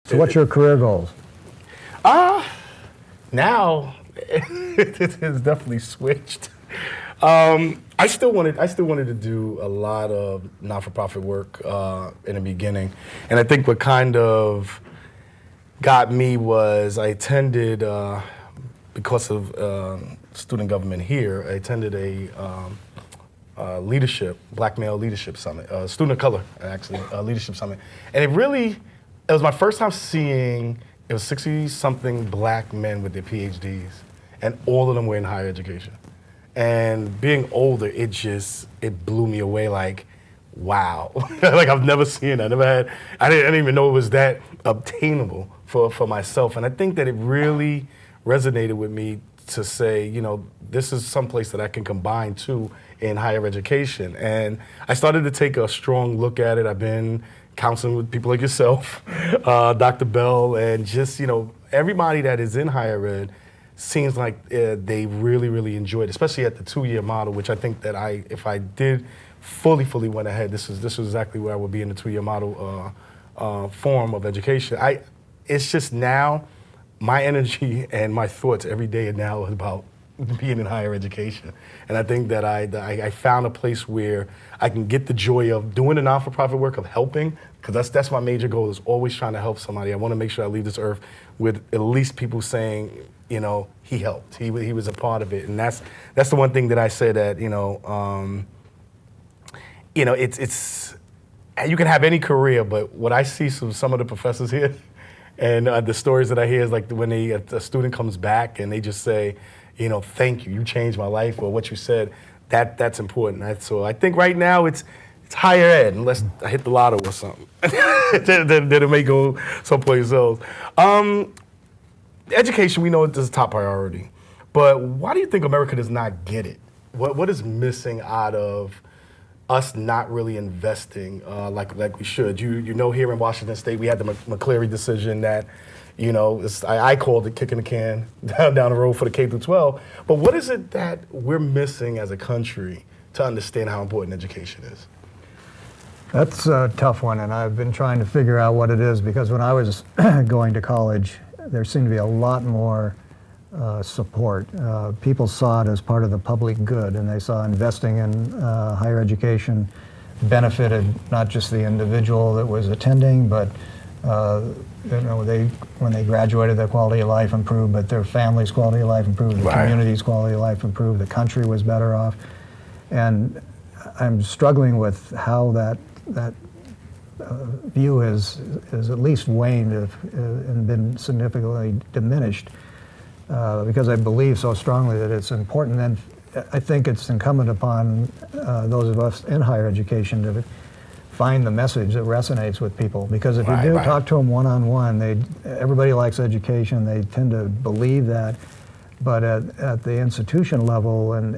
So what's your career goals? Now it has definitely switched. I still wanted to do a lot of not-for-profit work in the beginning, and I think what kind of got me was I attended because of student government here. I attended a leadership, black male leadership summit, student of color actually, leadership summit, and it was my first time seeing. It was 60-something black men with their PhDs, and all of them were in higher education. And being older, it blew me away. Like, wow, like I've never seen that. I didn't even know it was that obtainable for myself. And I think that it really resonated with me to say, this is someplace that I can combine too in higher education. And I started to take a strong look at it. I've been counseling with people like yourself, Dr. Bell, and just, everybody that is in higher ed seems like they really, really enjoy it, especially at the 2-year model, which I think that if I did fully went ahead, this was exactly where I would be in the 2-year model form of education. It's just now, my energy and my thoughts every day now is about being in higher education. And I think that I found a place where I can get the joy of doing the non-for-profit work, of helping, because that's my major goal, is always trying to help somebody. I want to make sure I leave this earth with at least people saying, he helped, he was a part of it. And that's the one thing that I say that, it's you can have any career, but what I see from some of the professors here and the stories that I hear is like when a student comes back and they just say, thank you, you changed my life, or what you said, that's important. So I think right now it's higher ed, unless I hit the lotto or something. then it may go someplace else. Education, we know is a top priority, but why do you think America does not get it? What is missing out of us not really investing like we should? Here in Washington State, we had the McCleary decision that, I called it kicking the can down the road for the K through 12. But what is it that we're missing as a country to understand how important education is? That's a tough one, and I've been trying to figure out what it is, because when I was going to college, there seemed to be a lot more support. People saw it as part of the public good, and they saw investing in higher education benefited not just the individual that was attending, but when they graduated, their quality of life improved, but their family's quality of life improved, the community's quality of life improved, the country was better off. And I'm struggling with how that view is at least waned and been significantly diminished, because I believe so strongly that it's important. And I think it's incumbent upon those of us in higher education to find the message that resonates with people, because if you do talk to them one-on-one, everybody likes education, they tend to believe that, but at the institution level and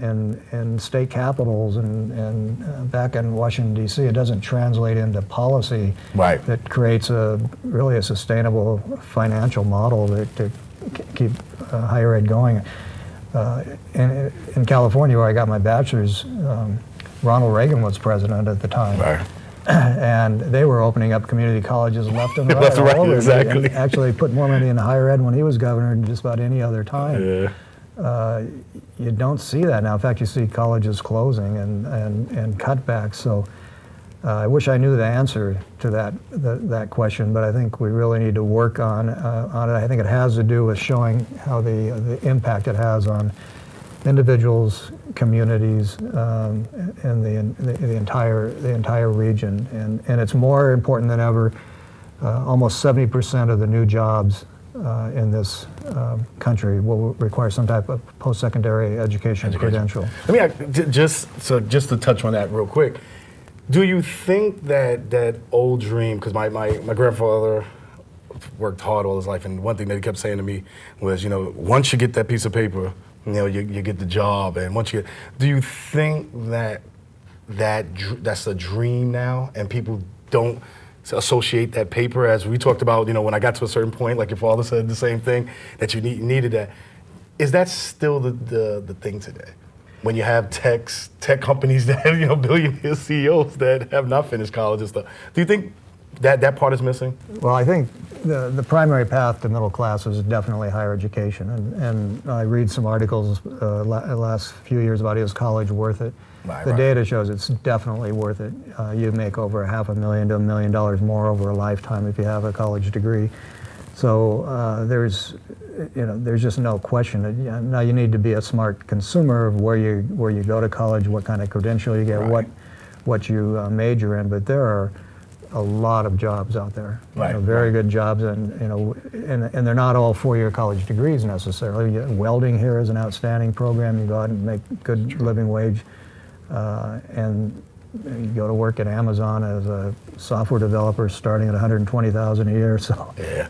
in state capitals and back in Washington, D.C., it doesn't translate into policy that creates really a sustainable financial model to keep higher ed going. In California, where I got my bachelor's, Ronald Reagan was president at the time. And they were opening up community colleges left and right. Left and right, exactly. And actually put more money into higher ed when he was governor than just about any other time. Yeah. You don't see that now. In fact, you see colleges closing and cutbacks. So I wish I knew the answer to that question, but I think we really need to work on it. I think it has to do with showing how the impact it has on individuals, communities, and the entire region, and it's more important than ever. Almost 70% of the new jobs in this country will require some type of post-secondary education credential. Let me just to touch on that real quick. Do you think that old dream? Because my grandfather worked hard all his life, and one thing that he kept saying to me was, once you get that piece of paper, you get the job, and once do you think that's a dream now, and people don't associate that paper, as we talked about, when I got to a certain point, like your father said the same thing, that you needed that. Is that still the thing today? When you have tech companies that have, billionaire CEOs that have not finished college and stuff, do you think That part is missing. Well, I think the primary path to middle class is definitely higher education. And I read some articles last few years about is college worth it? Right, The right. data shows it's definitely worth it. You make over $500,000 to $1 million more over a lifetime if you have a college degree. So there's just no question. Now you need to be a smart consumer of where you go to college, what kind of credential you get, Right. what you major in. But there are a lot of jobs out there, Right, very right. good jobs, and they're not all four-year college degrees necessarily. Welding here is an outstanding program. You go out and make good living wage, and you go to work at Amazon as a software developer starting at $120,000 a year. So Yeah.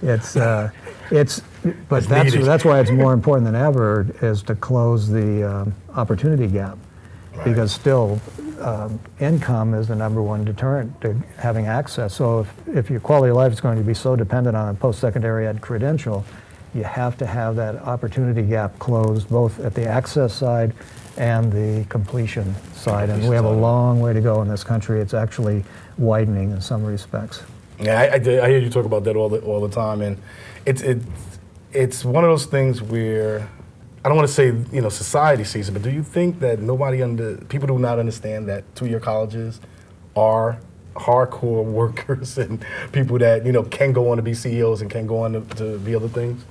but It's needed. that's why it's more important than ever is to close the opportunity gap, Right. because still income is the number one deterrent to having access. So if your quality of life is going to be so dependent on a post-secondary ed credential, you have to have that opportunity gap closed both at the access side and the completion side. And we have a long way to go in this country. It's actually widening in some respects. Yeah, I hear you talk about that all the time, and it's one of those things where I don't want to say society sees it, but do you think that people do not understand that 2-year colleges are hardcore workers and people that can go on to be CEOs and can go on to be other things?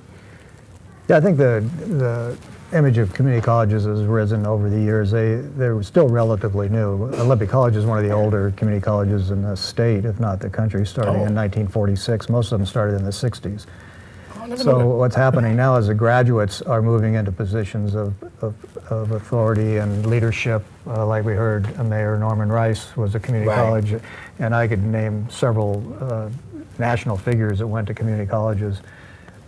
Yeah, I think the image of community colleges has risen over the years. They're still relatively new. Olympic College is one of the older community colleges in the state, if not the country, starting in 1946. Most of them started in the 60s. So what's happening now is the graduates are moving into positions of authority and leadership. Like we heard, Mayor Norman Rice was a community Right. college, and I could name several national figures that went to community colleges.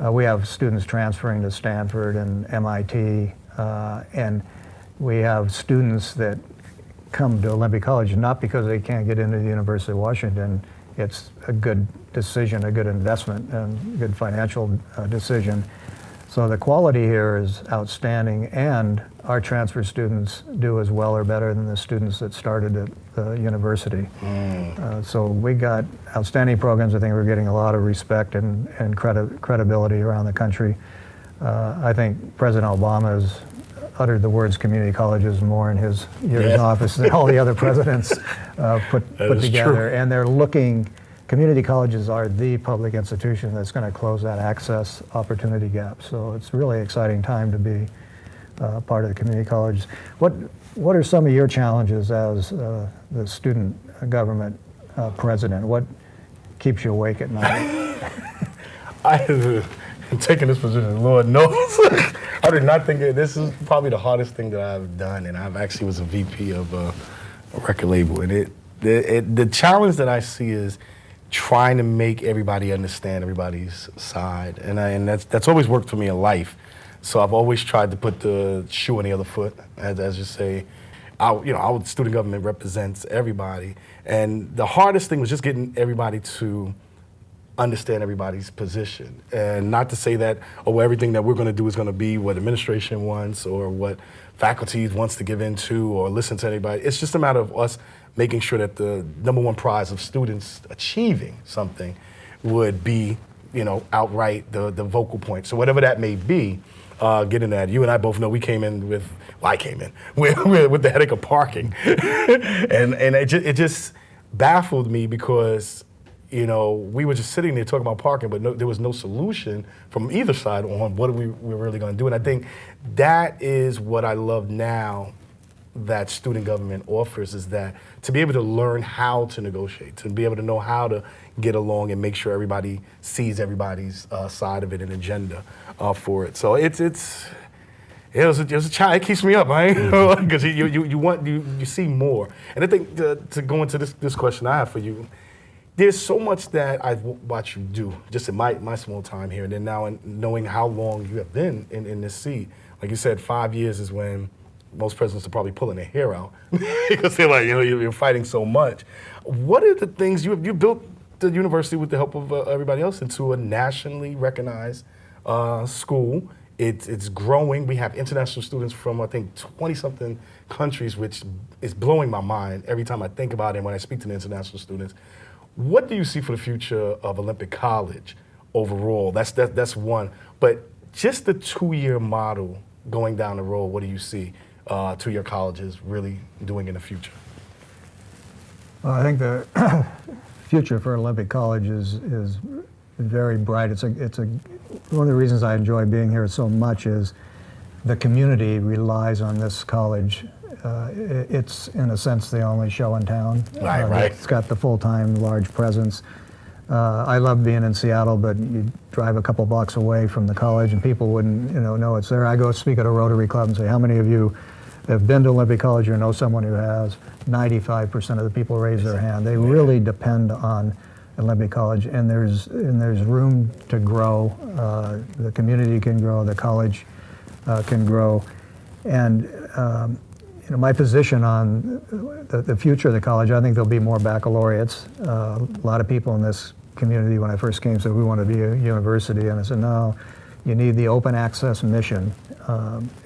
We have students transferring to Stanford and MIT, and we have students that come to Olympic College not because they can't get into the University of Washington. It's a good decision, a good investment, and good financial decision. So the quality here is outstanding, and our transfer students do as well or better than the students that started at the university. So we got outstanding programs. I think we're getting a lot of respect and credibility around the country. I think President Obama has uttered the words community colleges more in his years in office than all the other presidents put is together. true. And they're looking, community colleges are the public institution that's going to close that access opportunity gap. So it's a really exciting time to be part of the community colleges. What are some of your challenges as the student government president? What keeps you awake at night? I'm taking this position, Lord knows. I did not think this is probably the hardest thing that I've done, and I've actually was a VP of a record label, and the challenge that I see is trying to make everybody understand everybody's side, and that's always worked for me in life. So I've always tried to put the shoe on the other foot, as you say. Our student government represents everybody, and the hardest thing was just getting everybody to understand everybody's position, and not to say that everything that we're going to do is going to be what administration wants or what faculty wants to give into or listen to anybody. It's just a matter of us making sure that the number one prize of students achieving something would be, outright the vocal point. So whatever that may be, getting that. You and I both know we came in with, well, I came in with the headache of parking, and it just baffled me because we were just sitting there talking about parking, but there was no solution from either side on what we're really going to do. And I think that is what I love now that student government offers, is that to be able to learn how to negotiate, to be able to know how to get along and make sure everybody sees everybody's side of it and agenda for it. So it was a challenge. It keeps me up, right? Because you see more. And I think to go into this question I have for you, there's so much that I've watched you do just in my small time here, and then now knowing how long you have been in this seat. Like you said, 5 years is when most presidents are probably pulling their hair out because they're like, you're fighting so much. What are the things you built the university with the help of everybody else into a nationally recognized school? It's growing. We have international students from, I think, 20-something countries, which is blowing my mind every time I think about it and when I speak to the international students. What do you see for the future of Olympic College overall? That's one. But just the 2-year model going down the road, what do you see 2-year colleges really doing in the future? Well, I think the future for Olympic College is very bright. It's one of the reasons I enjoy being here so much is the community relies on this college. It's in a sense the only show in town. Right. It's got the full-time large presence. I love being in Seattle, but you drive a couple blocks away from the college and people wouldn't know it's there. I go speak at a Rotary Club and say, how many of you have been to Olympic College or know someone who has? 95% of the people raise their hand. They really depend on Olympic College, and there's room to grow. The community can grow, the college can grow, and my position on the future of the college, I think there'll be more baccalaureates. A lot of people in this community, when I first came, said we want to be a university, and I said no, you need the open access mission,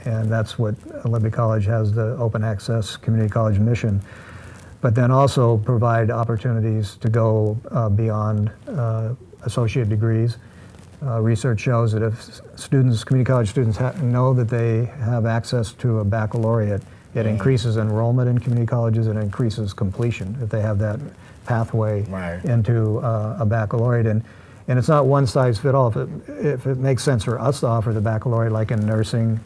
and that's what Olympic College has, the open access community college mission. But then also provide opportunities to go beyond associate degrees. Research shows that if community college students know that they have access to a baccalaureate, it increases enrollment in community colleges and increases completion if they have that pathway into a baccalaureate. And it's not one size fit all. If it makes sense for us to offer the baccalaureate, like in nursing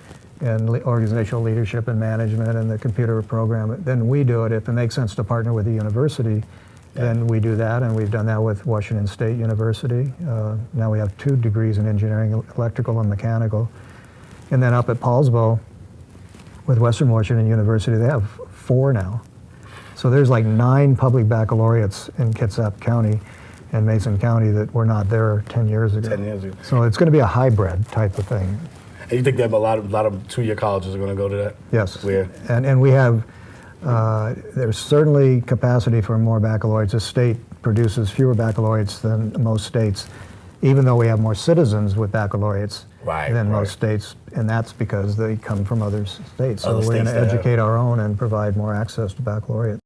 and organizational leadership and management and the computer program, then we do it. If it makes sense to partner with the university, then we do that, and we've done that with Washington State University. Now we have 2 degrees in engineering, electrical and mechanical. And then up at Paulsbo with Western Washington University, they have 4 now. So there's like 9 public baccalaureates in Kitsap County and Mason County that were not there 10 years ago. 10 years ago. So it's going to be a hybrid type of thing. And you think that a lot of 2-year colleges are going to go to that? Yes. Where? And we have, there's certainly capacity for more baccalaureates. The state produces fewer baccalaureates than most states, even though we have more citizens with baccalaureates than most states, and that's because they come from other states. So we're going to educate our own and provide more access to baccalaureate.